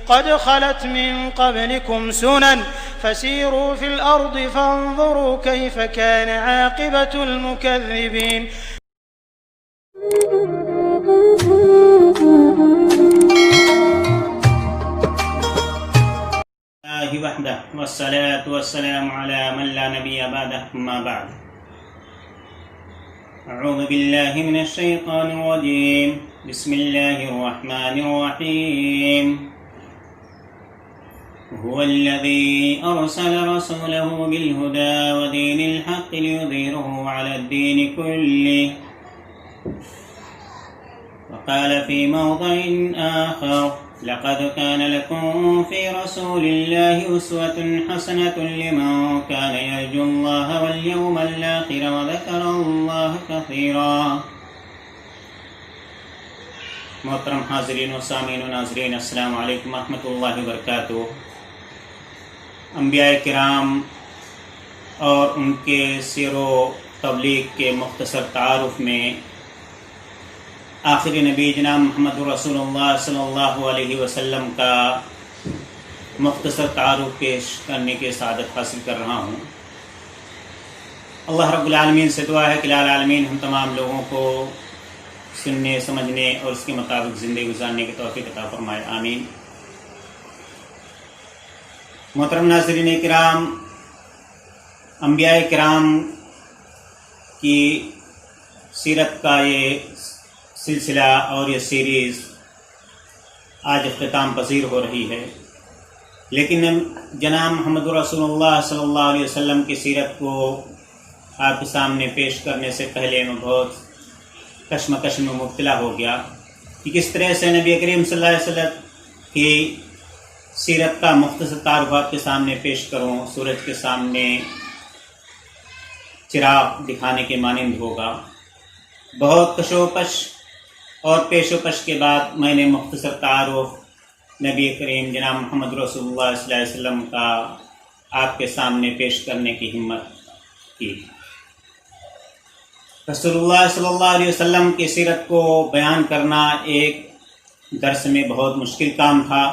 قد خلت من قبلكم سنن فسيروا في الأرض فانظروا كيف كان عاقبة المكذبين. الله وحده والصلاة والسلام على من لا نبي بعده أما بعد. أعوذ بالله من الشيطان الرجيم. بسم الله الرحمن الرحيم. هو الذي أرسل رسوله بالهدى ودين الحق ليظهره على الدين كله. وقال في موضع آخر: لقد كان لكم في رسول الله أسوة حسنة لمن كان يرجو الله واليوم الآخر وذكر الله كثيرا. محترم حاضرین و سامعین و ناظرین، السلام علیکم ورحمۃ اللہ وبرکاتہ. انبیاء کرام اور ان کے سیر و تبلیغ کے مختصر تعارف میں آخری نبی جناب محمد رسول اللہ صلی اللہ علیہ وسلم کا مختصر تعارف پیش کرنے کی سعادت حاصل کر رہا ہوں. اللہ رب العالمین سے دعا ہے کہ العالمین ہم تمام لوگوں کو سننے، سمجھنے اور اس کے مطابق زندگی گزارنے کی توفیق عطا فرمائے، آمین. محترم ناظرین کرام، انبیاء کرام کی سیرت کا یہ سلسلہ اور یہ سیریز آج اختتام پذیر ہو رہی ہے، لیکن جناب محمد رسول اللہ صلی اللہ علیہ وسلم کی سیرت کو آپ کے سامنے پیش کرنے سے پہلے میں بہت کشمکش میں مبتلا ہو گیا کہ کس طرح سے نبی کریم صلی اللہ علیہ وسلم کی سیرت کا مختصر تعارف آپ کے سامنے پیش کروں. سورج کے سامنے چراغ دکھانے کے مانند ہوگا. بہت کشوکش اور پیش و پش کے بعد میں نے مختصر تعارف نبی کریم جناب محمد رسول اللہ صلی اللہ علیہ وسلم کا آپ کے سامنے پیش کرنے کی ہمت کی. رسول اللہ صلی اللہ علیہ وسلم کی سیرت کو بیان کرنا ایک درس میں بہت مشکل کام تھا.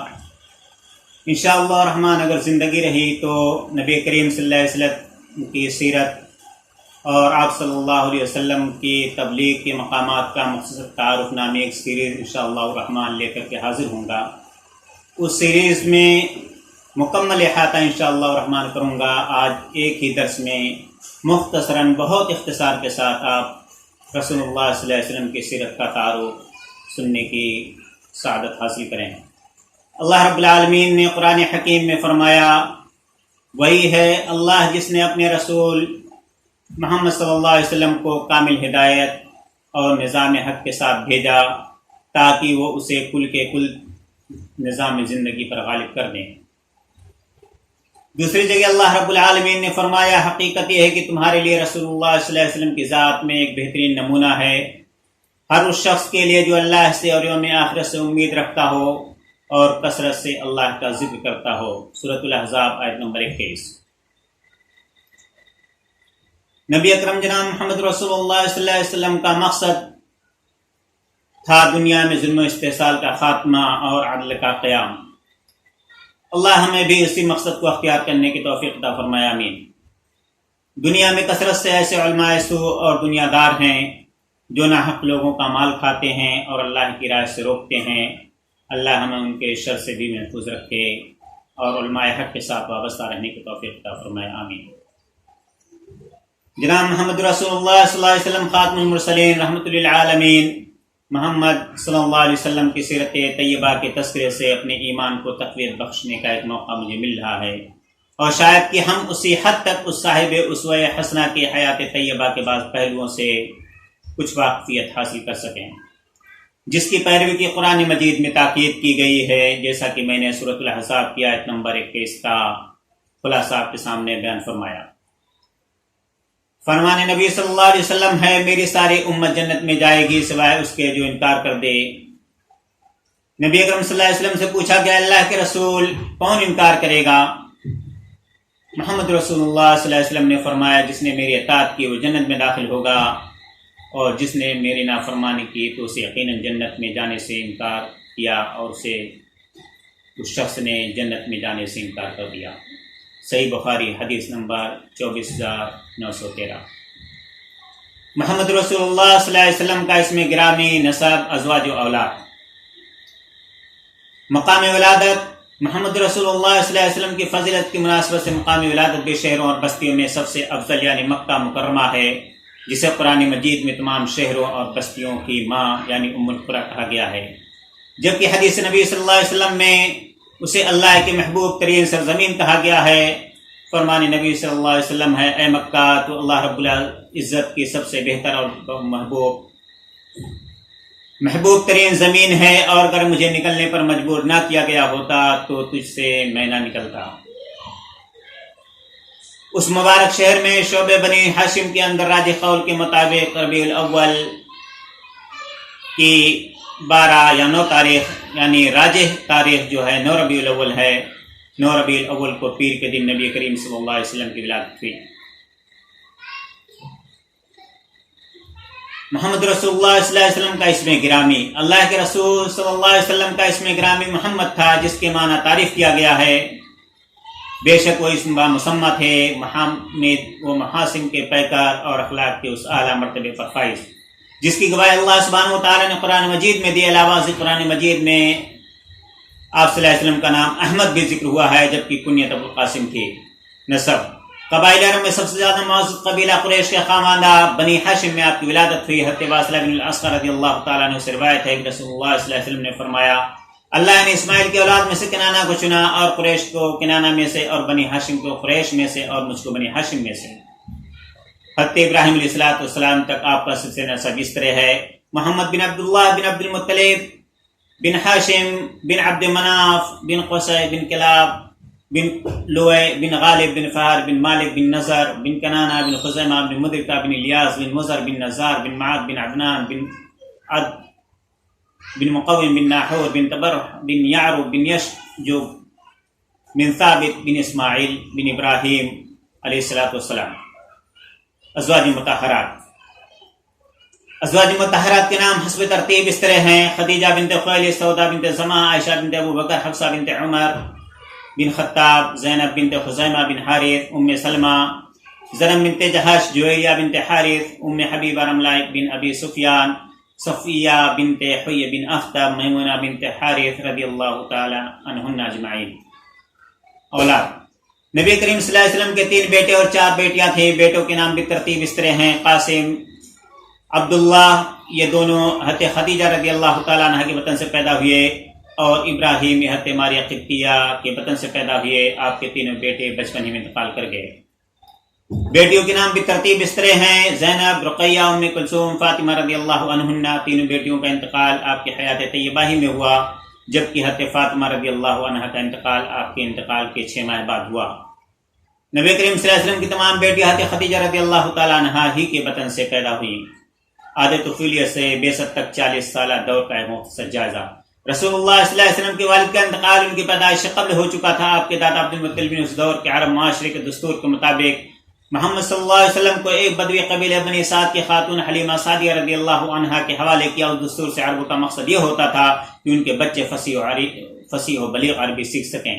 انشاءاللہ الرحمن اگر زندگی رہی تو نبی کریم صلی اللہ علیہ وسلم کی سیرت اور آپ صلی اللہ علیہ وسلم کی تبلیغ کے مقامات کا مختصر تعارف نامی ایک سیریز انشاءاللہ الرحمن لے کر کے حاضر ہوں گا. اس سیریز میں مکمل احاطہ انشاءاللہ الرحمن کروں گا. آج ایک ہی درس میں مختصراً بہت اختصار کے ساتھ آپ رسول اللہ صلی اللہ علیہ وسلم کی سیرت کا تعارف سننے کی سعادت حاصل کریں. اللہ رب العالمین نے قرآن حکیم میں فرمایا، وہی ہے اللہ جس نے اپنے رسول محمد صلی اللہ علیہ وسلم کو کامل ہدایت اور نظام حق کے ساتھ بھیجا تاکہ وہ اسے کل کے کل نظام زندگی پر غالب کر دیں. دوسری جگہ اللہ رب العالمین نے فرمایا، حقیقت یہ ہے کہ تمہارے لیے رسول اللہ صلی اللہ علیہ وسلم کی ذات میں ایک بہترین نمونہ ہے ہر اس شخص کے لیے جو اللہ سے اور یوم آخرت سے امید رکھتا ہو اور کثرت سے اللہ کا ذکر کرتا ہو. سورۃ الاحزاب آیت نمبر 21. نبی اکرم جناب محمد رسول اللہ صلی اللہ علیہ وسلم کا مقصد تھا دنیا میں ظلم و استحصال کا خاتمہ اور عدل کا قیام. اللہ ہمیں بھی اسی مقصد کو اختیار کرنے کی توفیق عطا فرمائے، آمین. دنیا میں کثرت سے ایسے علماء سوء اور دنیا دار ہیں جو ناحق لوگوں کا مال کھاتے ہیں اور اللہ کی راہ سے روکتے ہیں. اللہ ہمیں ان کے شر سے بھی محفوظ رکھے اور علماء حق کے ساتھ وابستہ رہنے کی توفیق عطا فرمائے، آمین. جناب محمد رسول اللہ صلی اللہ علیہ وسلم خاتم المرسلین رحمۃ للعالمین محمد صلی اللہ علیہ وسلم کی سیرت طیبہ کے تذکرے سے اپنے ایمان کو تقویت بخشنے کا ایک موقع مجھے مل رہا ہے، اور شاید کہ ہم اسی حد تک اس صاحب اسوہ حسنہ کی حیات طیبہ کے بعض پہلوؤں سے کچھ واقفیت حاصل کر سکیں جس کی پیروی کی قرآن مجید میں تاکید کی گئی ہے، جیسا کہ میں نے سورۃ الاحزاب کی آیت نمبر 21 کا خلاصہ آپ کے سامنے بیان فرمایا. فرمان نبی صلی اللہ علیہ وسلم ہے، میری ساری امت جنت میں جائے گی سوائے اس کے جو انکار کر دے. نبی اکرم صلی اللہ علیہ وسلم سے پوچھا کہ اللہ کے رسول کون انکار کرے گا؟ محمد رسول اللہ صلی اللہ علیہ وسلم نے فرمایا، جس نے میری اطاعت کی وہ جنت میں داخل ہوگا، اور جس نے میری نافرمانی کی تو اسے یقیناً جنت میں جانے سے انکار کیا اور اسے اس شخص نے جنت میں جانے سے انکار کر دیا۔ صحیح بخاری حدیث نمبر 24,913۔ محمد رسول اللہ صلی اللہ علیہ وسلم کا اسم گرامی، نسب، ازواج و اولاد۔ مقام ولادت۔ محمد رسول اللہ صلی اللہ علیہ وسلم کی فضیلت کی مناسبت سے مقام ولادت بھی شہروں اور بستیوں میں سب سے افضل یعنی مکہ مکرمہ ہے، جسے قرآن مجید میں تمام شہروں اور بستیوں کی ماں یعنی ام القری کہا گیا ہے، جبکہ حدیث نبی صلی اللہ علیہ وسلم میں اسے اللہ کے محبوب ترین سرزمین کہا گیا ہے۔ فرمان نبی صلی اللہ علیہ وسلم ہے، اے مکہ تو اللہ رب العزت کی سب سے بہتر اور محبوب ترین زمین ہے، اور اگر مجھے نکلنے پر مجبور نہ کیا گیا ہوتا تو تجھ سے میں نہ نکلتا۔ اس مبارک شہر میں شعبہ بنی ہاشم کے اندر راجح قول کے مطابق ربیع الاول کی 12 یا 9 تاریخ یعنی راجح تاریخ جو ہے 9 ربیع الاول ہے۔ 9 ربیع الاول کو پیر کے دن نبی کریم صلی اللہ علیہ وسلم کی ولادت ہوئی۔ محمد رسول اللہ صلی اللہ علیہ وسلم کا اسم گرامی۔ اللہ کے رسول صلی اللہ علیہ وسلم کا اسم گرامی محمد تھا، جس کے معنی تعریف کیا گیا ہے۔ بے شک وہ اسم مسمى تھے، محمد و محاسن کے پیکر اور اخلاق کے اس اعلیٰ مرتبے پر فائز، جس کی گواہی اللہ سبحانہ و تعالیٰ نے قرآن مجید میں دی۔ علاوہ سے قرآن مجید میں آپ صلی اللہ علیہ وسلم کا نام احمد بھی ذکر ہوا ہے، جبکہ کنیت ابو القاسم تھی۔ نسب۔ قبائل عرب میں سب سے زیادہ معزز قبیلہ قریش کے خاندان بنی ہاشم میں آپ کی ولادت ہوئی۔ حضرت واصلہ بن الاسقر رضی اللہ تعالیٰ عنہ سے روایت ہے کہ رسول اللہ صلی اللہ علیہ وسلم نے فرمایا، اللہ نے اسماعیل کی اولاد میں سے کنانہ کو چنا، اور قریش کو کنانہ میں سے، اور بنی ہاشم کو قریش میں سے، اور مجھ کو بنی ہاشم میں سے۔ حضرت ابراہیم علیہ السلام تک آپ کا سلسلہ نسب اس طرح ہے: محمد بن عبداللہ بن عبد المطلب بن ہاشم بن عبد مناف بن قصی بن کلاب بن لوئے بن غالب بن فہر بن مالک بن نظر بن کنانہ بن خزیمہ بن مدرکہ بن الیاس بن مزر بن نزار بن معد بن عدنان بن عد بن مقوم بن ناحور بن تبرح بن یعرب بن یشجب بن ثابت بن اسماعیل بن ابراہیم علیہ السلام۔ ازواج مطہرات۔ ازواج مطہرات کے نام حسب ترتیب اس طرح ہیں: خدیجہ بنت خویلد، سودا بنت زمع، عائشہ بنت ابو بکر، حفصہ بنت عمر بن خطاب، زینب بنت خزیمہ بن حارث، ام سلمہ، زنم بنت جہش، جویریہ بنت حارث، ام حبیبہ رملہ بن ابی سفیان، صفیہ بنت حی بن اخطب، میمونہ بنت حارث رضی اللہ تعالی عنہن اجمعین۔ اولاد۔ نبی کریم صلی اللہ علیہ وسلم کے 3 بیٹے اور 4 بیٹیاں تھیں۔ بیٹوں کے نام بھی ترتیب اس طرح ہیں: قاسم، عبداللہ، یہ دونوں حضرت خدیجہ رضی اللہ تعالیٰ عنہ کے بطن سے پیدا ہوئے، اور ابراہیم یہ حضرت ماریہ قبطیہ کے بطن سے پیدا ہوئے۔ آپ کے تینوں بیٹے بچپن ہی میں انتقال کر گئے۔ بیٹیوں کے نام بھی ترتیب اس طرح ہیں: زینب، رقیہ، ام کلثوم، فاطمہ رضی اللہ عنہن۔ تینوں بیٹیوں کا انتقال آپ کی حیات طیبہ ہی میں ہوا، جبکہ حضرت فاطمہ رضی اللہ عنہا کا انتقال آپ کے انتقال کے 6 ماہ بعد ہوا۔ نبی کریم صلی اللہ علیہ وسلم کی تمام بیٹیاں حضرت خدیجہ رضی اللہ تعالیٰ عنہا ہی کے بطن سے پیدا ہوئیں۔ عادت طفولیت سے بعثت تک 40 سالہ دور کا مختصر جائزہ۔ رسول اللہ صلی اللہ علیہ وسلم کے والد کا انتقال ان کی پیدائش سے قبل ہو چکا تھا۔ آپ کے دادا عبد المطلب نے اس دور کے عرب معاشرے کے دستور کے مطابق محمد صلی اللہ علیہ وسلم کو ایک بدوی قبیلہ بنی سعد کی خاتون حلیمہ سعدیہ رضی اللہ عنہا کے حوالے کیا۔ اس دستور سے عربوں کا مقصد یہ ہوتا تھا کہ ان کے بچے فصیح و بلیغ عربی سیکھ سکیں،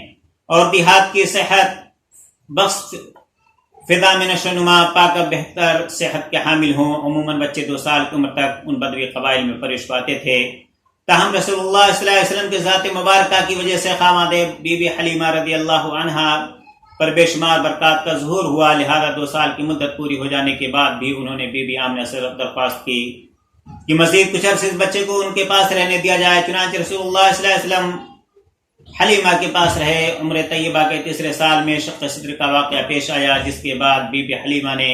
اور دیہات کی صحت بخش فضا میں نشو و نما پا کر بہتر صحت کے حامل ہوں۔ عموماً بچے 2 سال کی عمر تک ان بدوی قبائل میں پرورش پاتے تھے۔ تاہم رسول اللہ صلی اللہ علیہ وسلم کے ذات مبارکہ کی وجہ سے خامد بی بی حلیمہ رضی اللہ عنہا پر بے شمار برکات کا ظہور ہوا، لہذا 2 سال کی مدت پوری ہو جانے کے بعد بھی انہوں نے بی بی آمنہ سے درخواست کی کہ مزید کچھ عرصے اس بچے کو ان کے پاس رہنے دیا جائے۔ چنانچہ رسول اللہ صلی اللہ علیہ وسلم حلیمہ کے پاس رہے۔ عمر طیبہ کے 3 سال میں شق صدر کا واقعہ پیش آیا، جس کے بعد بی بی حلیمہ نے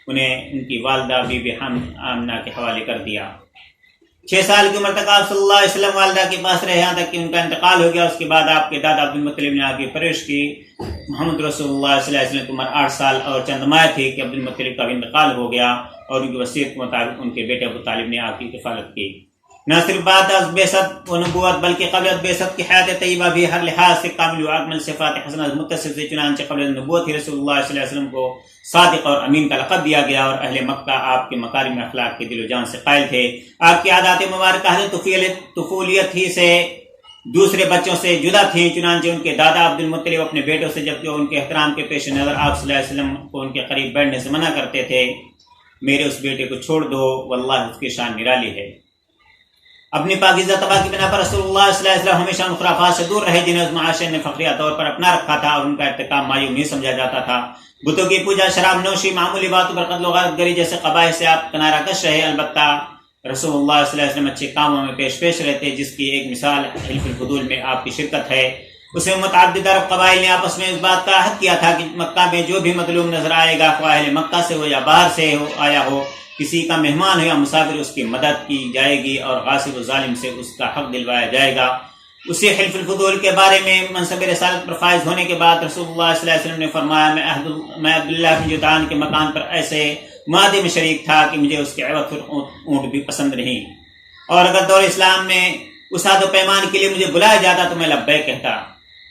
انہیں ان کی والدہ بی بی آمنہ کے حوالے کر دیا۔ 6 سال کی عمر تک آپ صلی اللہ علیہ وسلم والدہ کے پاس رہے، یہاں تک کہ ان کا انتقال ہو گیا۔ اس کے بعد آپ کے دادا عبد المطلب نے آگے پرورش کی۔ محمد رسول اللہ صلی اللہ علیہ وسلم کی عمر 8 سال اور چند ماہ تھی کہ عبد المطلب کا بھی انتقال ہو گیا، اور ان کی وصیت کے مطابق ان کے بیٹے ابو طالب نے آپ کی کفالت کی۔ نہ صرف بعد از بعثت و نبوت بلکہ قبل از بعثت کی حیات طیبہ بھی ہر لحاظ سے کامل و اکمل صفات حسنہ متصف سے، چنانچہ قبل از نبوت ہی رسول اللہ صلی اللہ علیہ وسلم کو صادق اور امین کا لقب دیا گیا، اور اہل مکہ آپ کے مکارم اخلاق کے دل و جان سے قائل تھے۔ آپ کی عادات مبارکہ حضرت طفولیت ہی سے دوسرے بچوں سے جدا تھیں، چنانچہ ان کے دادا عبد المطلب اپنے بیٹوں سے جبکہ ان کے احترام کے پیش نظر آپ صلی اللہ علیہ وسلم کو ان کے قریب بیٹھنے سے منع کرتے تھے، میرے اس بیٹے کو چھوڑ دو، واللہ اس کی شان نرالی ہے۔ اپنی پاکیزہ طبع کی بنا پر رسول اللہ صلی اللہ علیہ وسلم ہمیشہ ان خرافات سے دور رہے جنہیں اس معاشرے نے فخریہ طور پر اپنا رکھا تھا اور ان کا ارتکاب معیوب نہیں سمجھا جاتا تھا۔ بتوں کی پوجا، شراب نوشی، معمولی باتوں پر قتل و غارت گری جیسے قبائح سے آپ کنارہ کش رہے، البتہ رسول اللہ صلی اللہ علیہ وسلم اچھے کاموں میں پیش رہتے، جس کی ایک مثال حلف الفضول میں آپ کی شرکت ہے۔ اسے متعدد عرب قبائل نے آپس میں اس بات کا عہد کیا تھا کہ مکہ میں جو بھی مظلوم نظر آئے گا، خواہ اہل مکہ سے ہو یا باہر سے آیا ہو، کسی کا مہمان ہو یا مسافر، اس کی مدد کی جائے گی اور غاصب و ظالم سے اس کا حق دلوایا جائے گا۔ اسی حلف الفضول کے بارے میں منصب رسالت پر فائز ہونے کے بعد رسول اللہ صلی اللہ علیہ وسلم نے فرمایا، میں عبداللہ بن جدعان کے مکان پر ایسے معاہدے میں شریک تھا کہ مجھے اس کے عوض پر اونٹ بھی پسند نہیں، اور اگر دور اسلام میں اس عہد و پیمان کے لیے مجھے بلایا جاتا تو میں لبیک کہتا۔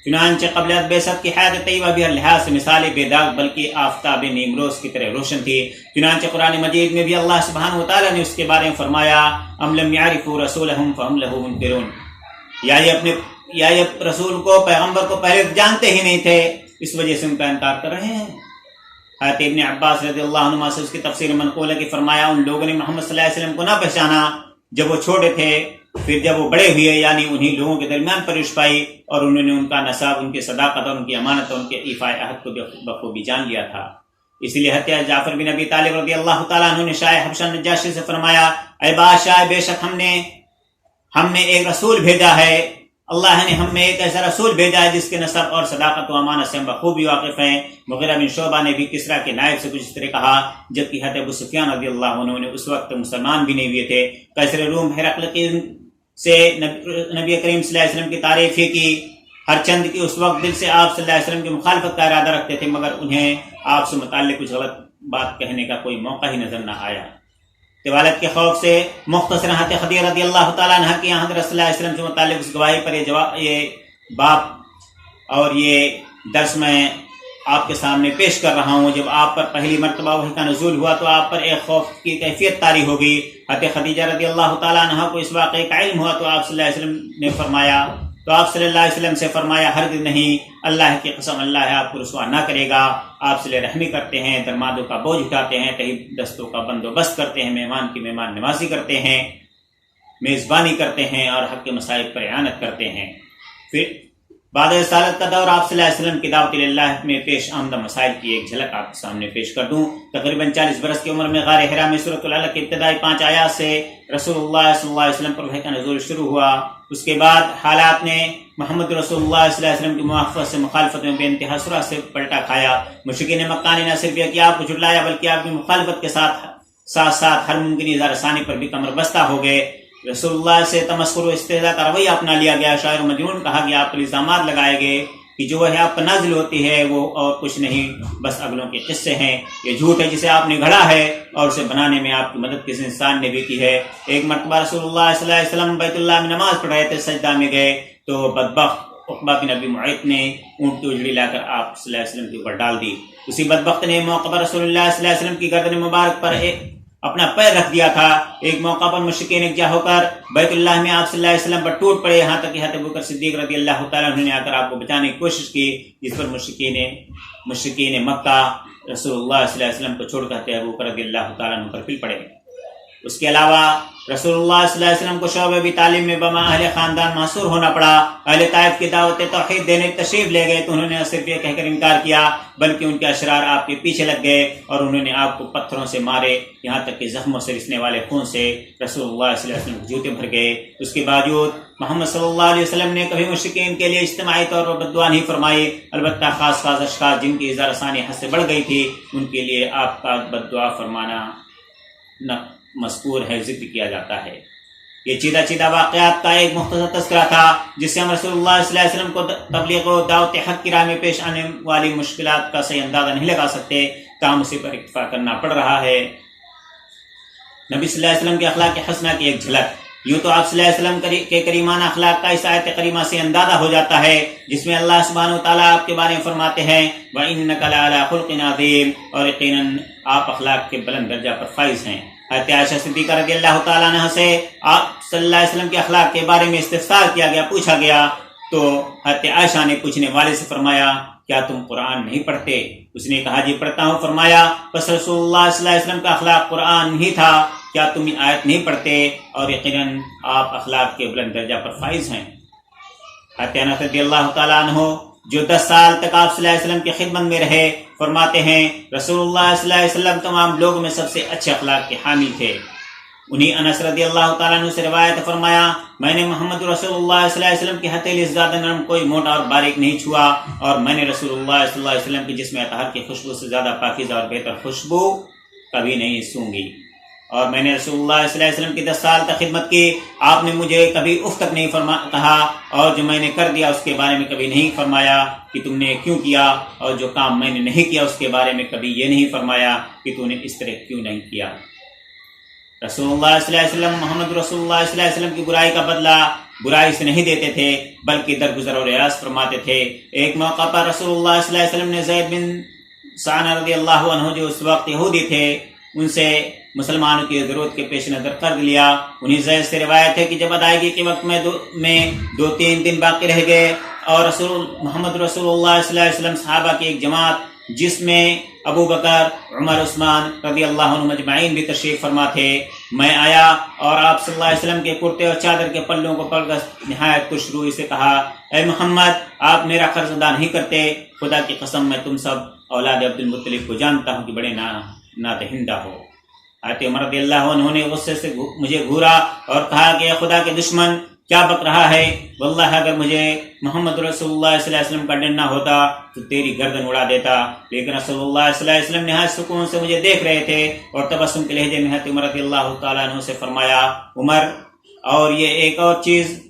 چنانچہ قبل بعثت کی حیات طیبہ بھی ہر لحاظ سے مثال بے داغ بلکہ آفتاب نیمروز کی طرح روشن تھی۔ چنانچہ قرآن مجید میں بھی اللہ سبحانہ وتعالیٰ نے اس کے بارے میں فرمایا، ام لم یعرفوا رسولہم فہم لہ منکرون، یا یہ رسول کو، پیغمبر کو پہلے جانتے ہی نہیں تھے، اس وجہ سے ان کا انکار کر رہے ہیں۔ حضرت ابن عباس رضی اللہ عنہ سے اس کی تفسیر منقول ہے کہ فرمایا، ان لوگوں نے محمد صلی اللہ علیہ وسلم کو نہ پہچانا جب وہ چھوٹے تھے، پھر جب وہ بڑے ہوئے یعنی انہیں لوگوں کے درمیان پرورش پائی اور انہوں نے ان کا نسب، ان کی صداقت اور ان کی امانت اور ان کے ایفائے عہد کو بخوبی جان لیا تھا۔ اس لیے حضرت جعفر بن ابی طالب رضی اللہ تعالیٰ عنہ نے شاہ حبشہ نجاشی سے فرمایا، اے بادشاہ، بے شک ہم نے ایک رسول بھیجا ہے، اللہ نے ہم میں ایک ایسا رسول بھیجا ہے جس کے نسب اور صداقت و امانت سے ہم بخوبی واقف ہیں۔ مغیرہ بن شعبہ نے بھی کسریٰ کے نائب سے کچھ اس طرح کہا، جبکہ حضرت ابو سفیان رضی اللہ عنہ نے اس وقت مسلمان بھی نہیں ہوئے تھے۔ قیصر روم ہرقل سے نبی کریم صلی اللہ علیہ وسلم کی تعریف ہی کی، ہر چند کی اس وقت دل سے آپ صلی اللہ علیہ وسلم کی مخالفت کا ارادہ رکھتے تھے، مگر انہیں آپ سے متعلق کچھ غلط بات کہنے کا کوئی موقع ہی نظر نہ آیا۔ طوالت کے خوف سے مختصر حضرت خدیجہ رضی اللہ تعالیٰ عنہ کی حضرت صلی اللہ علیہ وسلم سے متعلق اس گواہی پر یہ باب اور یہ درس میں آپ کے سامنے پیش کر رہا ہوں۔ جب آپ پر پہلی مرتبہ وحی کا نزول ہوا تو آپ پر ایک خوف کی کیفیت طاری ہو گئی۔ حضرت خدیجہ رضی اللہ تعالیٰ عنہ کو اس واقعے کا علم ہوا تو آپ صلی اللہ علیہ وسلم سے فرمایا، ہرگز نہیں، اللہ کی قسم، اللہ آپ کو رسوا نہ کرے گا۔ آپ صلہ رحمی کرتے ہیں، درمادوں کا بوجھ اٹھاتے ہیں، تہی دستوں کا بندوبست کرتے ہیں، مہمان کی مہمان نوازی کرتے ہیں، میزبانی کرتے ہیں اور حق کے مصائب پر اعانت کرتے ہیں۔ پھر بعد رسالت کا دور آپ صلی اللہ علیہ وسلم کی دعوت اللہ میں پیش آمدہ مسائل کی ایک جھلک آپ کے سامنے پیش کر دوں۔ تقریباً 40 برس کی عمر میں غار حرا میں سورۃ العلق کی ابتدائی 5 آیات سے رسول اللہ صلی اللہ علیہ وسلم پر وحی کا نزول شروع ہوا۔ اس کے بعد حالات نے محمد رسول اللہ صلی اللہ علیہ وسلم کی موافقت سے مخالفت میں بے انتہا سرعت سے پلٹا کھایا۔ مشرکین مکہ نے نہ صرف یہ کہ آپ کو جھٹلایا بلکہ آپ کی مخالفت کے ساتھ ہر ممکن اظہار ثانی پر بھی کمر بستہ ہو گئے۔ رسول اللہ سے تمسخر و استہزاء کا رویہ اپنا لیا گیا، شاعر و مجنون کہا گیا، آپ پر الزامات لگائے گئے کہ جو ہے آپ پر نازل ہوتی ہے وہ اور کچھ نہیں، بس اگلوں کے قصے ہیں، یہ جھوٹ ہے جسے آپ نے گھڑا ہے اور اسے بنانے میں آپ کی مدد کسی انسان نے بھی کی ہے۔ ایک مرتبہ رسول اللہ صلی اللہ علیہ وسلم بیت اللہ میں نماز پڑھ رہے تھے، سجدہ میں گئے تو بدبخت عقبہ بن ابی معیط نے اونٹ کی اجڑی لا کر آپ صلی اللہ علیہ وسلم کے اوپر ڈال دی۔ اسی بدبخت نے موقع پر رسول اللہ صلی اللہ علیہ وسلم کی گردن مبارک پر اپنا پیر رکھ دیا تھا۔ ایک موقع پر مشرکین اکجا ہو کر بیت اللہ میں آپ صلی اللہ علیہ وسلم پر ٹوٹ پڑے، یہاں تک کہ حضرت ابوبکر صدیق رضی اللہ تعالیٰ عنہ نے آ کر آپ کو بچانے کی کوشش کی، جس پر مشرکین مکہ رسول اللہ صلی اللہ علیہ وسلم کو چھوڑ کر حضرت ابوبکر رضی اللہ تعالیٰ عنہ پر پھل پڑے۔ اس کے علاوہ رسول اللہ صلی اللہ علیہ وسلم کو شعبہ بھی تعلیم میں بما اہل خاندان محصور ہونا پڑا۔ اہل طائف کی دعوت توحید دینے تشریف لے گئے تو انہوں نے صرف یہ کہہ کر انکار کیا بلکہ ان کے اشرار آپ کے پیچھے لگ گئے اور انہوں نے آپ کو پتھروں سے مارے، یہاں تک کہ زخموں سے رسنے والے خون سے رسول اللہ صلی اللہ علیہ وسلم کے جوتے بھر گئے۔ اس کے باوجود محمد صلی اللہ علیہ وسلم نے کبھی مشرکین کے لیے اجتماعی طور پر بد دعا نہیں فرمائی، البتہ خاص اشخاص جن کی اظہار ثانی حد سے بڑھ گئی تھی ان کے لیے آپ کا بد دعا فرمانا مذکور ہے، ذکر کیا جاتا ہے۔ یہ چیدہ واقعات کا ایک مختصر تذکرہ تھا جس سے ہم رسول اللہ صلی اللہ علیہ وسلم کو تبلیغ و دعوت حق کی راہ میں پیش آنے والی مشکلات کا صحیح اندازہ نہیں لگا سکتے، تاہم اسی پر اکتفا کرنا پڑ رہا ہے۔ نبی صلی اللہ علیہ وسلم کے اخلاق حسنہ کی ایک جھلک، یوں تو آپ صلی اللہ علیہ وسلم کے کریمانہ اخلاق کا اس آیت کریمہ سے اندازہ ہو جاتا ہے جس میں اللہ سبحانہ وتعالیٰ آپ کے بارے میں فرماتے ہیں وَإِنَّكَ لَعَلَىٰ خُلْقٍ عَظِيمٍ، اور یقیناً آپ اخلاق کے بلند درجہ پر فائز ہیں۔ حضرت عائشہ صدیقہ رضی اللہ تعالیٰ عنہ سے آپ صلی اللہ علیہ وسلم کے اخلاق کے بارے میں استفسار کیا گیا، پوچھا گیا، تو حضرت عائشہ نے پوچھنے والے سے فرمایا کیا تم قرآن نہیں پڑھتے؟ اس نے کہا جی پڑھتا ہوں۔ فرمایا بس رسول اللہ صلی اللہ علیہ وسلم کا اخلاق قرآن ہی تھا، کیا تم یہ آیت نہیں پڑھتے؟ اور یقیناً آپ اخلاق کے بلند درجہ پر فائز ہیں۔ حضرت انس رضی اللہ تعالیٰ عنہ جو 10 سال تک آپ صلی اللہ علیہ وسلم کی خدمت میں رہے، فرماتے ہیں رسول اللہ صلی اللہ علیہ وسلم تمام لوگوں میں سب سے اچھے اخلاق کے حامل تھے۔ انہی انس رضی اللہ تعالیٰ عنہ سے روایت، فرمایا میں نے محمد رسول اللہ صلی اللہ علیہ وسلم کی ہتھیلی سے زیادہ نرم کوئی موٹا اور باریک نہیں چھوا، اور میں نے رسول اللہ صلی اللہ علیہ وسلم کے جسم اطہر کی خوشبو سے زیادہ پاکیزہ اور بہتر خوشبو کبھی نہیں سونگی، اور میں نے رسول اللہ صلی اللہ علیہ وسلم کی 10 سال تک خدمت کی، آپ نے مجھے کبھی اف تک نہیں کہا، اور جو میں نے کر دیا اس کے بارے میں کبھی نہیں فرمایا کہ تم نے کیوں کیا، اور جو کام میں نے نہیں کیا اس کے بارے میں کبھی یہ نہیں فرمایا کہ تو نے اس طرح کیوں نہیں کیا۔ رسول اللہ صلی اللہ علیہ وسلم محمد رسول اللہ صلی اللہ علیہ وسلم کی برائی کا بدلہ برائی سے نہیں دیتے تھے، بلکہ درگزر اور اعراض فرماتے تھے۔ ایک موقع پر رسول اللہ صلی اللہ علیہ وسلم نے زید بن سعنہ رضی اللہ عنہ جو اس وقت یہودی تھے ان سے مسلمانوں کی ضرورت کے پیش نظر قرض لیا۔ انہیں زید سے روایت ہے کہ جب ادائیگی کے وقت میں 2-3 دن باقی رہ گئے، اور محمد رسول اللہ صلی اللہ علیہ وسلم صحابہ کی ایک جماعت جس میں ابو بکر، عمر، عثمان رضی اللہ عنہ مجمعین بھی تشریف فرما تھے، میں آیا اور آپ صلی اللہ علیہ وسلم کے کرتے اور چادر کے پلوں کو پکڑ کر نہایت خوش روئی سے کہا اے محمد آپ میرا قرض ادا نہیں کرتے، خدا کی قسم میں تم سب اولاد عبد المطلب کو جانتا ہوں کہ بڑے نادہندہ ہو۔ حضرت عمر رضی اللہ عنہ نے غصے سے مجھے گھورا اور کہا کہ خدا کے دشمن کیا بک رہا ہے، واللہ اگر مجھے محمد رسول اللہ صلی اللہ علیہ وسلم کا ڈر نہ ہوتا تو تیری گردن اڑا دیتا، لیکن رسول اللہ صلی اللہ علیہ وسلم نہایت سکون سے مجھے دیکھ رہے تھے، اور تبسم کے لہجے میں حضرت عمر رضی اللہ تعالیٰ عنہ سے فرمایا عمر، اور یہ ایک اور چیز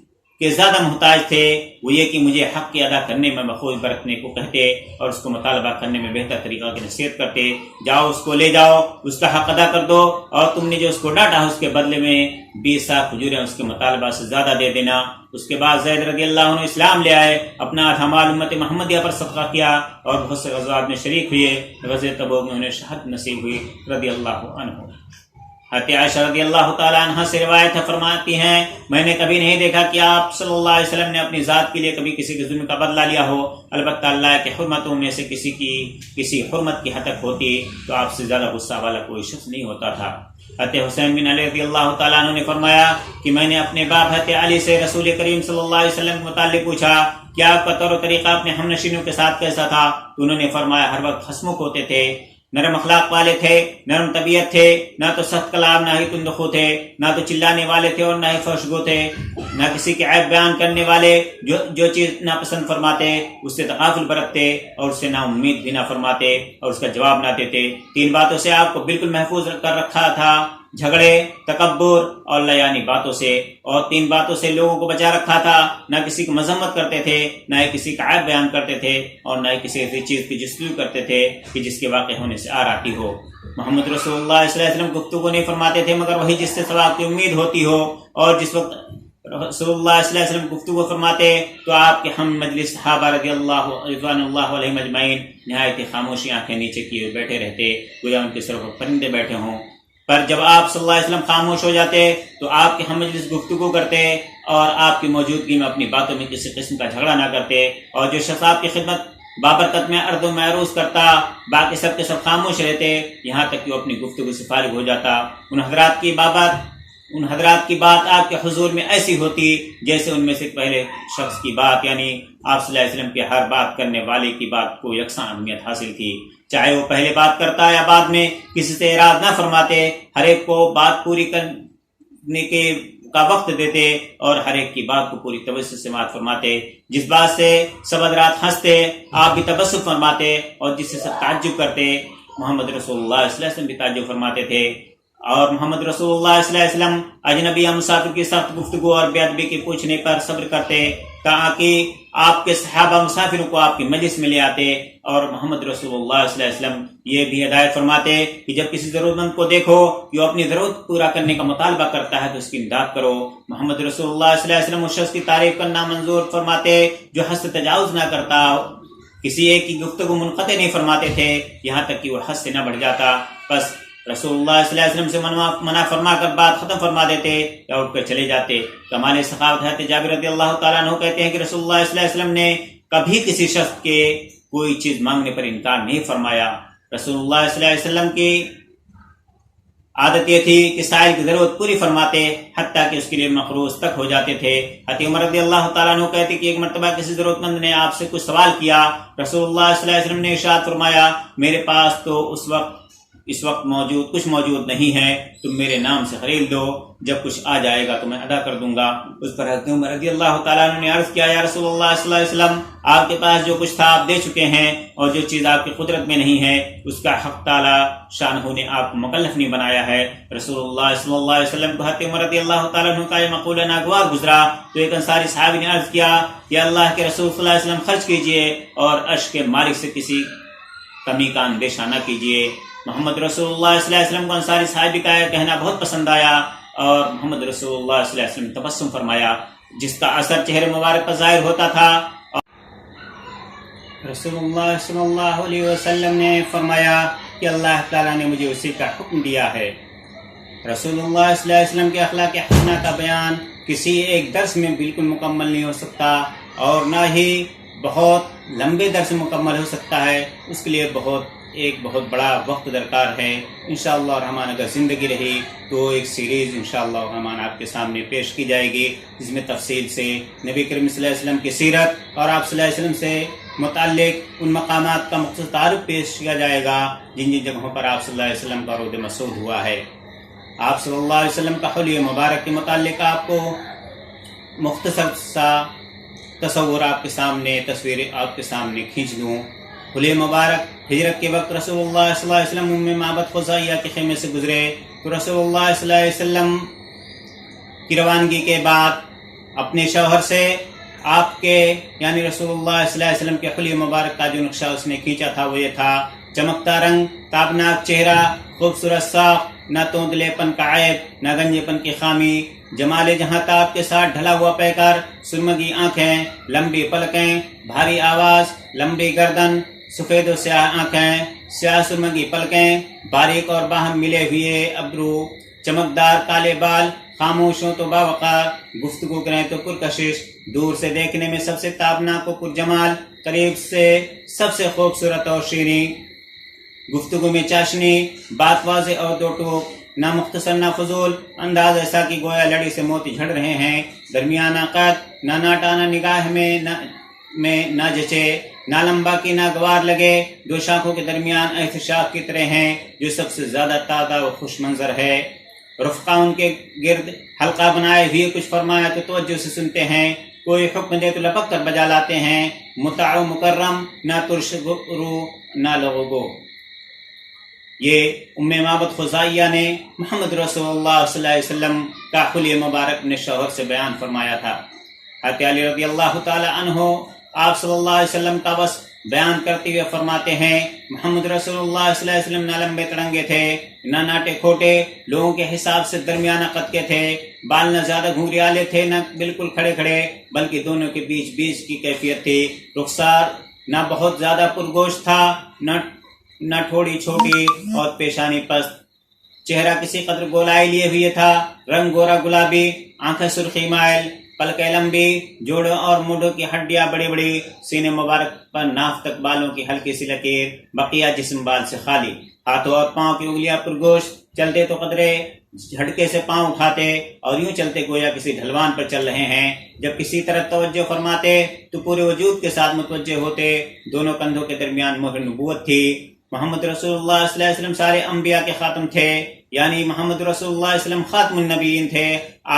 کہ زیادہ محتاج تھے وہ یہ کہ مجھے حق کی ادا کرنے میں بخوبی برتنے کو کہتے اور اس کو مطالبہ کرنے میں بہتر طریقہ کی نصیحت کرتے، جاؤ اس کو لے جاؤ، اس کا حق ادا کر دو، اور تم نے جو اس کو ڈانٹا اس کے بدلے میں 20 سا کھجوریں اس کے مطالبہ سے زیادہ دے دینا۔ اس کے بعد زید رضی اللہ عنہ اسلام لے آئے، اپنا آدھا مال امت محمدیہ پر صدقہ کیا، اور بہت سے غزوات میں شریک ہوئے، غزوہ تبوک میں انہیں شہادت نصیب ہوئی رضی اللہ عنہ۔ حضرت عائشہ رضی اللہ تعالیٰ عنہ سے روایت فرماتی ہیں میں نے کبھی نہیں دیکھا کہ آپ صلی اللہ علیہ وسلم نے اپنی ذات کے لیے کبھی کسی کے ظلم کا بدلہ لیا ہو، البتہ اللہ کی حرمتوں میں سے کسی حرمت کی حد تک ہوتی تو آپ سے زیادہ غصہ والا کوئی شخص نہیں ہوتا تھا۔ حضرت حسین بن علی رضی اللہ تعالیٰ عنہ نے فرمایا کہ میں نے اپنے باپ حضرت علی سے رسول کریم صلی اللہ علیہ وسلم کے متعلق پوچھا کہ آپ کا طور و طریقہ اپنے ہم نشینوں کے ساتھ کیسا تھا، تو انہوں نے فرمایا ہر وقت ہنسمکھ ہوتے تھے، نرم اخلاق والے تھے، نرم طبیعت تھے، نہ تو سخت کلام نہ ہی تندخو تھے، نہ تو چلانے والے تھے اور نہ ہی فحشگو تھے، نہ کسی کے عیب بیان کرنے والے، جو چیز ناپسند فرماتے اس سے تغافل برتتے اور اس سے نا امید بھی نہ فرماتے اور اس کا جواب نہ دیتے۔ 3 باتوں سے آپ کو بالکل محفوظ کر رکھا تھا، جھگڑے، تکبر اور لیانی باتوں سے، اور 3 باتوں سے لوگوں کو بچا رکھا تھا، نہ کسی کی مذمت کرتے تھے، نہ ہی کسی کا عیب بیان کرتے تھے، اور نہ ہی کسی ایسی چیز کی جستجو کرتے تھے کہ جس کے واقع ہونے سے آر آتی ہو۔ محمد رسول اللہ صلی اللہ علیہ وسلم گفتگو نہیں فرماتے تھے مگر وہی جس سے ثواب کی امید ہوتی ہو، اور جس وقت رسول اللہ صلی اللہ علیہ وسلم گفتگو فرماتے تو آپ کے ہم مجلس صحابہ رضوان اللہ علیہ مجمعین نہایت ہی خاموشی آنکھیں نیچے کیے بیٹھے رہتے، گویا ان کے سر پر پرندے بیٹھے ہوں۔ پر جب آپ صلی اللہ علیہ وسلم خاموش ہو جاتے تو آپ کے ہم مجلس گفتگو کرتے اور آپ کی موجودگی میں اپنی باتوں میں کسی قسم کا جھگڑا نہ کرتے، اور جو شخص آپ کی خدمت بابرکت میں عرض و معروض کرتا باقی سب کے سب خاموش رہتے، یہاں تک کہ وہ اپنی گفتگو سے فارغ ہو جاتا۔ ان حضرات کی بات آپ کے حضور میں ایسی ہوتی جیسے ان میں سے پہلے شخص کی بات، یعنی آپ صلی اللہ علیہ وسلم کے ہر بات کرنے والے کی بات کو یکساں اہمیت حاصل تھی، چاہے وہ پہلے بات کرتا یا بعد میں، کسی سے اعراض نہ فرماتے، ہر ایک کو بات پوری کرنے کا وقت دیتے اور ہر ایک کی بات کو پوری توجہ سے سماعت فرماتے۔ جس بات سے سب حضرات ہنستے آپ بھی تبسم فرماتے، اور جس سے سب تعجب کرتے محمد رسول اللہ صلی اللہ علیہ وسلم بھی تعجب فرماتے تھے۔ اور محمد رسول اللہ صلی اللہ علیہ وسلم اجنبی یا مسافر کی سخت گفتگو اور بے ادبی کے پوچھنے پر صبر کرتے تاکہ آپ کے صحابہ مسافروں کو آپ کی مجلس میں لے آتے، اور محمد رسول اللہ صلی اللہ علیہ وسلم یہ بھی ہدایت فرماتے کہ جب کسی ضرورت مند کو دیکھو کہ وہ اپنی ضرورت پورا کرنے کا مطالبہ کرتا ہے تو اس کی امداد کرو۔ محمد رسول اللہ صلی اللہ علیہ وسلم اس شخص کی تعریف کرنا منظور فرماتے جو حد سے تجاوز نہ کرتا، کسی ایک کی گفتگو منقطع نہیں فرماتے تھے یہاں تک کہ وہ حد سے نہ بڑھ جاتا۔ بس رسول اللہ صلی اللہ علیہ وسلم سے منع فرما کر بات ختم فرما دیتے یا اٹھ کر چلے جاتے۔ کمال سخاوت حضرت جابر رضی اللہ تعالیٰ عنہ کہتے ہیں کہ رسول اللہ صلی اللہ علیہ وسلم نے کبھی کسی شخص کے کوئی چیز مانگنے پر انکار نہیں فرمایا۔ رسول اللہ صلی اللہ علیہ وسلم کی عادت یہ تھی کہ سائل کی ضرورت پوری فرماتے حتیٰ کہ اس کے لیے مخروص تک ہو جاتے تھے۔ حضرت عمر رضی اللہ تعالیٰ عنہ کہتے کہ ایک مرتبہ کسی ضرورت مند نے آپ سے کچھ سوال کیا، رسول اللہ صلی اللہ علیہ وسلم نے ارشاد فرمایا میرے پاس تو اس وقت کچھ موجود نہیں ہے، تم میرے نام سے خرید دو، جب کچھ آ جائے گا تو میں ادا کر دوں گا۔ اس پر حضرت عمر رضی اللہ تعالیٰ عنہ نے عرض کیا یا رسول اللہ صلی اللہ علیہ وسلم آپ کے پاس جو کچھ تھا آپ دے چکے ہیں، اور جو چیز آپ کی قدرت میں نہیں ہے اس کا حق تعالیٰ شانہ نے آپ کو مکلف نہیں بنایا ہے۔ رسول اللہ صلی اللہ علیہ وسلم کو حضرت عمر رضی اللہ تعالیٰ عنہ کا یہ مقولہ ناگوار گزرا تو ایک انصاری صحابی نے عرض کیا کہ اللہ کے رسول صلی اللہ علیہ وسلم خرچ کیجئے اور عرش کے مالک سے کسی کمی کا اندیشہ نہ کیجئے۔ محمد رسول اللہ صلی اللہ علیہ وسلم کو انصاری صحابی کا یہ کہنا بہت پسند آیا اور محمد رسول اللہ صلی اللہ علیہ وسلم نے تبسم فرمایا جس کا اثر چہرے مبارک پر ظاہر ہوتا تھا۔ رسول اللہ صلی اللہ علیہ وسلم نے فرمایا کہ اللہ تعالیٰ نے مجھے اسی کا حکم دیا ہے۔ رسول اللہ صلی اللہ علیہ وسلم کے اخلاق حسنہ کا بیان کسی ایک درس میں بالکل مکمل نہیں ہو سکتا اور نہ ہی بہت لمبے درس مکمل ہو سکتا ہے، اس کے لیے ایک بہت بڑا وقت درکار ہے۔ انشاءاللہ الرحمن اگر زندگی رہی تو ایک سیریز انشاءاللہ الرحمن آپ کے سامنے پیش کی جائے گی جس میں تفصیل سے نبی کریم صلی اللہ علیہ وسلم کی سیرت اور آپ صلی اللہ علیہ وسلم سے متعلق ان مقامات کا مختصر تعارف پیش کیا جائے گا جن جگہوں پر آپ صلی اللہ علیہ وسلم کا رود مسعود ہوا ہے۔ آپ صلی اللہ علیہ وسلم کا حلیہ مبارک کے متعلق آپ کو مختصر سا تصور آپ کے سامنے تصویر آپ کے سامنے کھینچ دوں۔ حلیہ مبارک ہجرت کے وقت رسول اللہ صلی اللہ علیہ وسلم ام معبد خزاعیہ کے خیمے سے گزرے تو رسول اللہ صلی اللہ علیہ وسلم کی روانگی کے بعد اپنے شوہر سے آپ کے یعنی رسول اللہ صلی اللہ علیہ وسلم کے حلیہ مبارک کا جو نقشہ اس نے کھینچا تھا وہ یہ تھا: چمکتا رنگ، تابناک چہرہ، خوبصورت ساخت، نہ توندلے پن کا عیب نہ گنجے پن کی خامی، جمال جہاں تاب کے ساتھ ڈھلا ہوا پیکر، سرمگی آنکھیں، لمبی پلکیں، بھاری آواز، لمبی گردن، سفید و سیاہ آنکھیں، سیاہ سرمگی پلکیں، باریک اور باہم ملے ہوئے ابرو، چمکدار کالے بال، خاموش ہو تو باوقار، گفتگو کریں تو پرکشش، دور سے دیکھنے میں سب سے تابناک و پرجمال، قریب سے سب سے خوبصورت اور شیریں، گفتگو میں چاشنی، بات واضح اور دو ٹوک، نہ مختصر نہ فضول، انداز ایسا کہ گویا لڑی سے موتی جھڑ رہے ہیں، درمیانہ قد، نہ ناٹانا نگاہ میں نہ جچے، نہ لمبا کی نہ گوار لگے، دو شاخوں کے درمیان ایسے شاخ کی طرح ہیں جو سب سے زیادہ تازہ و خوش منظر ہے۔ رفقا ان کے گرد حلقہ بنائے ہوئے کچھ فرمایا تو توجہ سے سنتے ہیں، کوئی حکم دے تو لپک کر بجا لاتے ہیں، مطاع و مکرم، نہ ترش رو نہ لغو۔ یہ ام معبد خزاعیہ نے محمد رسول اللہ صلی اللہ علیہ وسلم کا حلیہ مبارک اپنے شوہر سے بیان فرمایا تھا۔ حضرت علی رضی اللہ تعالی عنہ آپ صلی اللہ علیہ وسلم کا وصف بیان کرتے ہوئے فرماتے ہیں محمد رسول اللہ صلی اللہ علیہ وسلم نہ لمبے تڑنگے تھے نہ ناٹے کھوٹے، لوگوں کے حساب سے درمیانہ قد کے تھے، بال نہ زیادہ گھنگریالے تھے نہ بالکل کھڑے کھڑے بلکہ دونوں کے بیچ کی کیفیت تھی، رخسار نہ بہت زیادہ پرگوش تھا نہ تھوڑی چھوٹی اور پیشانی پست، چہرہ کسی قدر گولائی لیے ہوئے تھا، رنگ گورا گلابی، آنکھیں سرخی مائل، پلکیں لمبی، جوڑوں اور مونڈوں کی ہڈیاں بڑی بڑی، سینے مبارک پر ناف تک بالوں کی ہلکی سی لکیر، بقیہ جسم بال سے خالی، ہاتھوں اور پاؤں کی انگلیاں پرگوشت، چلتے تو قدرے جھٹکے سے پاؤں اٹھاتے اور یوں چلتے گویا کسی ڈھلوان پر چل رہے ہیں، جب کسی طرف توجہ فرماتے تو پورے وجود کے ساتھ متوجہ ہوتے، دونوں کندھوں کے درمیان مہر نبوت تھی۔ محمد رسول اللہ صلی اللہ علیہ وسلم سارے انبیاء کے خاتم تھے، یعنی محمد رسول اللہ علیہ وسلم خاتم النبیین تھے،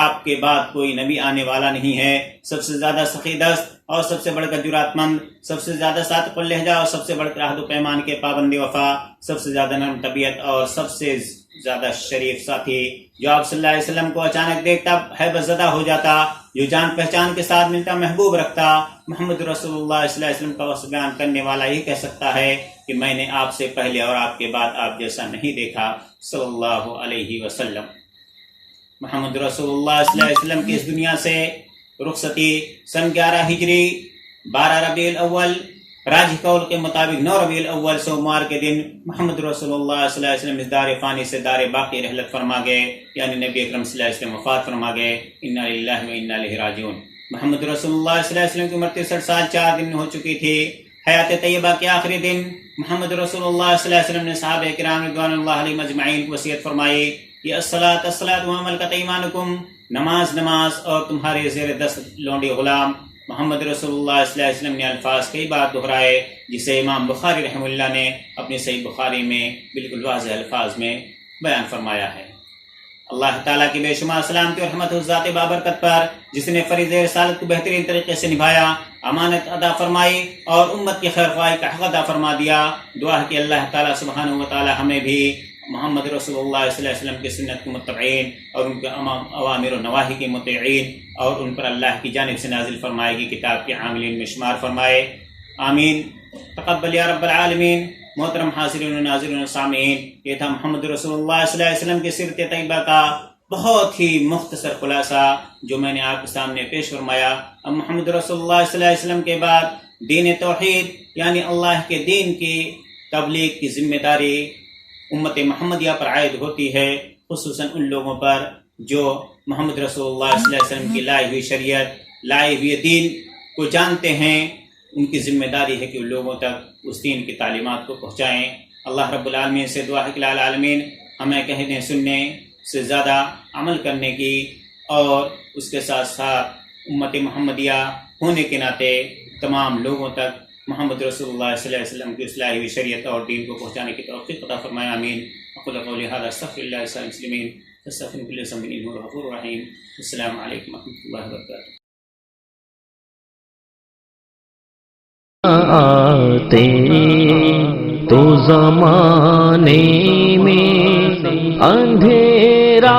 آپ کے بعد کوئی نبی آنے والا نہیں ہے، سب سے زیادہ سخی دست اور سب سے بڑھ کر جرات مند، سب سے زیادہ صادق اللہجہ اور سب سے بڑھ کر عہد و پیمان کے پابند وفا، سب سے زیادہ نرم طبیعت اور سب سے زیادہ شریف ساتھی، جو آپ صلی اللہ علیہ وسلم کو اچانک دیکھتا ہیبت زدہ ہو جاتا، جو جان پہچان کے ساتھ ملتا محبوب رکھتا۔ محمد رسول اللہ صلی اللہ علیہ وسلم کا وصف بیان کرنے والا یہ کہہ سکتا ہے کہ میں نے آپ سے پہلے اور آپ کے بعد آپ جیسا نہیں دیکھا صلی اللہ علیہ وسلم۔ محمد رسول اللہ صلی اللہ علیہ وسلم کی اس دنیا سے رخصتی سن 11 ہجری 12 ربیع الاول راجح قول کے مطابق 9 ربیع الاول سوموار کے دن محمد رسول اللہ صلی اللہ علیہ وسلم اس دار فانی سے دار باقی رحلت فرما گئے، یعنی نبی اکرم صلی اللہ علیہ وسلم وفات فرما گئے۔ انا للہ و انا الیہ راجعون۔ محمد رسول اللہ صلی اللہ علیہ وسلم کی عمر 63 سال 4 دن ہو چکی تھی۔ حیات طیبہ کے آخری دن محمد رسول اللہ صلی اللہ علیہ وسلم نے صحابہ کرام رضوان اللہ علیہم اجمعین کو وصیت فرمائی کہ الصلاۃ الصلاۃ وما ملکت ایمانکم، نماز نماز اور تمہارے زیر دست لونڈی غلام۔ محمد رسول اللہ صلی اللہ علیہ وسلم نے الفاظ کئی بار دہرائے، جسے امام بخاری رحمہ اللہ نے اپنی صحیح بخاری میں بالکل واضح الفاظ میں بیان فرمایا ہے۔ اللہ تعالیٰ کی بے شمار سلامتی اور رحمت ذات بابرکت پر، جس نے فریضہ رسالت کو بہترین طریقے سے نبھایا، امانت ادا فرمائی اور امت کی خیر خواہی کا حق ادا فرما دیا۔ دعا ہے کہ اللہ تعالیٰ سبحانہ و تعالیٰ ہمیں بھی محمد رسول اللہ صلی اللہ علیہ وسلم کی سنت کے متبعین اور ان کے اوامر و نواہی کے مطیعین اور ان پر اللہ کی جانب سے نازل فرمائے گی کتاب کے عاملین میں شمار فرمائے، آمین۔ تقبل یا رب العالمین۔ محترم حاضرین و ناظرین و سامعین، یہ تھا محمد رسول اللہ صلی اللہ علیہ وسلم کی سیرت طیبہ کا بہت ہی مختصر خلاصہ جو میں نے آپ کے سامنے پیش فرمایا۔ اب محمد رسول اللہ صلی اللہ علیہ وسلم کے بعد دین توحید یعنی اللہ کے دین کی تبلیغ کی ذمہ داری امت محمدیہ پر عائد ہوتی ہے، خصوصاً ان لوگوں پر جو محمد رسول اللہ صلی اللہ علیہ وسلم کی لائی ہوئی شریعت، لائی ہوئی دین کو جانتے ہیں۔ ان کی ذمہ داری ہے کہ ان لوگوں تک اس دین کی تعلیمات کو پہنچائیں۔ اللہ رب العالمین سے دعا ہے کہ العالمین ہمیں کہنے سننے سے زیادہ عمل کرنے کی اور اس کے ساتھ ساتھ امت محمدیہ ہونے کے ناطے تمام لوگوں تک محمد رسول اللہ صلی اللہ علیہ وسلم کی اصلاحی ہوئی شریعت اور دین کو پہنچانے کی توفیق عطا فرمائے، آمین۔ اقول قولی ھذا استغفر اللہ لي ولسائر المسلمین استغفر من كل ذنب انه هو الغفور الرحیم۔ السلام علیکم ورحمۃ اللہ وبرکاتہ۔ آتے تو زمانے میں اندھیرا